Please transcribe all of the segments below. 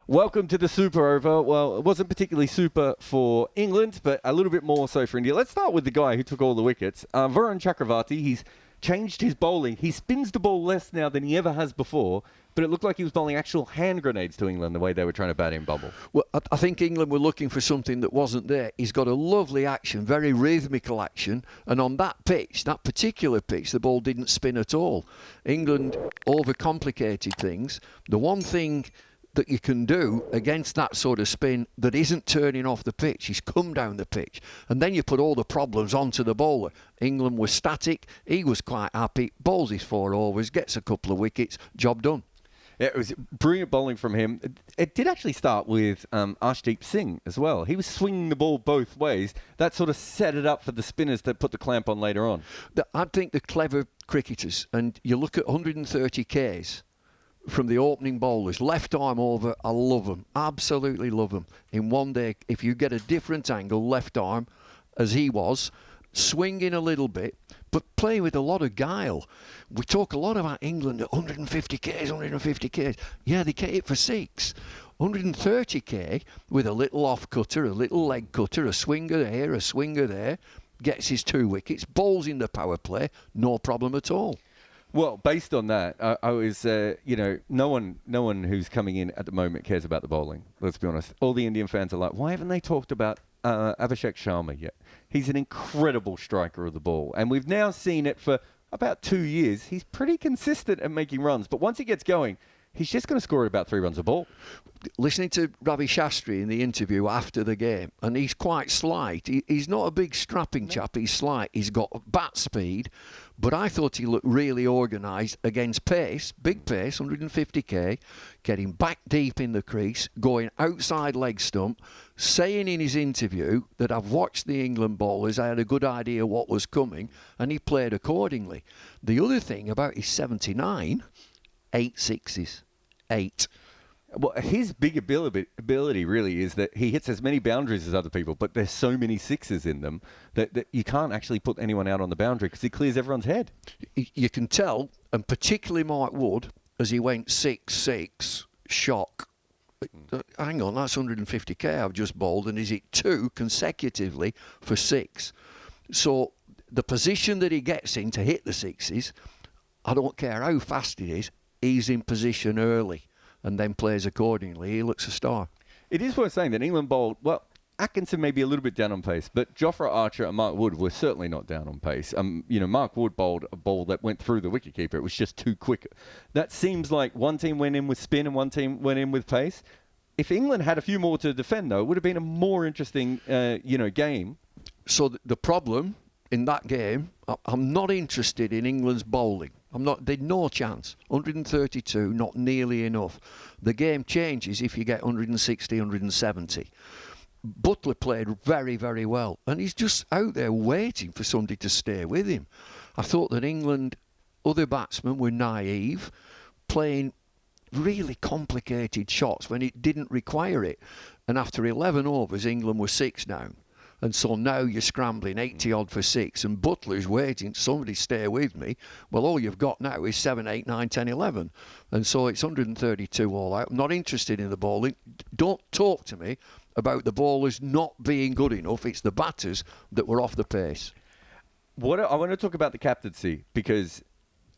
Welcome to the Super Over. Well, it wasn't particularly super for England, but a little bit more so for India. Let's start with the guy who took all the wickets. Varun Chakravarti, he's changed his bowling. He spins the ball less now than he ever has before, but it looked like he was bowling actual hand grenades to England the way they were trying to bat in Bumble. Well, I think England were looking for something that wasn't there. He's got a lovely action, very rhythmical action, and on that pitch, that particular pitch, the ball didn't spin at all. England overcomplicated things. The one thing that you can do against that sort of spin that isn't turning off the pitch is come down the pitch, and then you put all the problems onto the bowler. England was static, he was quite happy, bowls his 4 overs, gets a couple of wickets, job done. Yeah, it was brilliant bowling from him. It did actually start with Arshdeep Singh as well. He was swinging the ball both ways. That sort of set it up for the spinners that put the clamp on later on. I think the clever cricketers, and you look at 130 Ks from the opening bowlers, left arm over, I love them, absolutely love them. In one day, if you get a different angle, left arm, as he was, swinging a little bit, but playing with a lot of guile. We talk a lot about England at 150 Ks, 150 Ks. Yeah, they get it for 6. 130 K with a little off cutter, a little leg cutter, a swinger here, a swinger there, gets his 2 wickets, bowls in the power play, no problem at all. Well, based on that, I was, no one who's coming in at the moment cares about the bowling. Let's be honest. All the Indian fans are like, why haven't they talked about Abhishek Sharma yet? He's an incredible striker of the ball. And we've now seen it for about 2 years. He's pretty consistent at making runs. But once he gets going, he's just going to score about 3 runs a ball. Listening to Ravi Shastri in the interview after the game, and he's quite slight. He's not a big strapping chap. He's slight. He's got bat speed. But I thought he looked really organised against pace, big pace, 150 K, getting back deep in the crease, going outside leg stump, saying in his interview that I've watched the England bowlers, I had a good idea what was coming, and he played accordingly. The other thing about his 79, 8 sixes. 8. Well, his big ability really is that he hits as many boundaries as other people, but there's so many sixes in them that you can't actually put anyone out on the boundary because he clears everyone's head. You can tell, and particularly Mark Wood, as he went 6-6, shock. Hang on, that's 150k I've just bowled, and is it 2 consecutively for 6? So the position that he gets in to hit the 6s, I don't care how fast it is, he's in position early and then plays accordingly. He looks a star. It is worth saying that England bowled, well, Atkinson may be a little bit down on pace, but Jofra Archer and Mark Wood were certainly not down on pace. Mark Wood bowled a ball that went through the wicketkeeper. It was just too quick. That seems like one team went in with spin and one team went in with pace. If England had a few more to defend, though, it would have been a more interesting, game. So the problem in that game, I'm not interested in England's bowling. They'd no chance. 132, not nearly enough. The game changes if you get 160, 170. Butler played very, very well, and he's just out there waiting for somebody to stay with him. I thought that England, other batsmen were naive, playing really complicated shots when it didn't require it. And after 11 overs, England were 6 down. And so now you're scrambling 80 odd for 6, and Butler's waiting, somebody stay with me. Well, all you've got now is 7, 8, 9, 10, 11. And so it's 132 all out. I'm not interested in the bowling. Don't talk to me about the bowlers not being good enough. It's the batters that were off the pace. I want to talk about the captaincy, because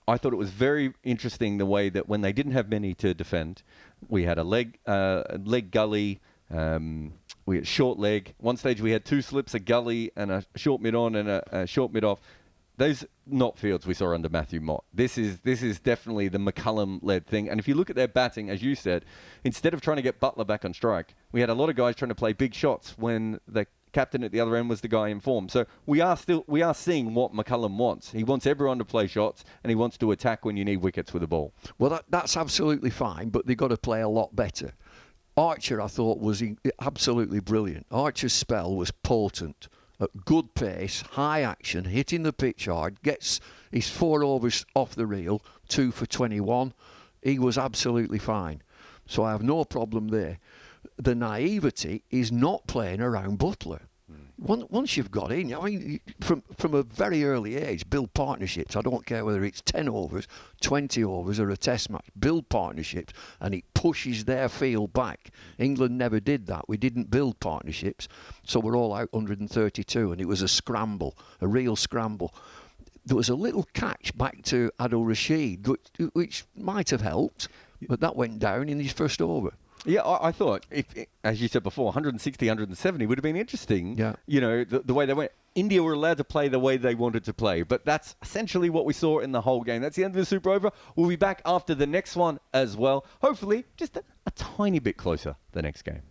I thought it was very interesting the way that when they didn't have many to defend, we had a leg gully, we had short leg. One stage we had 2 slips, a gully and a short mid on and a short mid off. Those not fields we saw under Matthew Mott. This is definitely the McCullum-led thing. And if you look at their batting, as you said, instead of trying to get Butler back on strike, we had a lot of guys trying to play big shots when the captain at the other end was the guy in form. So we are seeing what McCullum wants. He wants everyone to play shots, and he wants to attack when you need wickets with the ball. Well, that's absolutely fine, but they've got to play a lot better. Archer, I thought, was absolutely brilliant. Archer's spell was potent. At good pace, high action, hitting the pitch hard, gets his 4 overs off the reel, 2 for 21. He was absolutely fine. So I have no problem there. The naivety is not playing around Butler. Once you've got in, I mean, from a very early age, build partnerships. I don't care whether it's 10 overs, 20 overs, or a test match. Build partnerships, and it pushes their field back. England never did that. We didn't build partnerships, so we're all out 132, and it was a scramble, a real scramble. There was a little catch back to Adil Rashid, which might have helped, but that went down in his first over. Yeah, I thought, as you said before, 160, 170 would have been interesting. Yeah. You know, the way they went. India were allowed to play the way they wanted to play, but that's essentially what we saw in the whole game. That's the end of the Super Over. We'll be back after the next one as well. Hopefully, just a tiny bit closer the next game.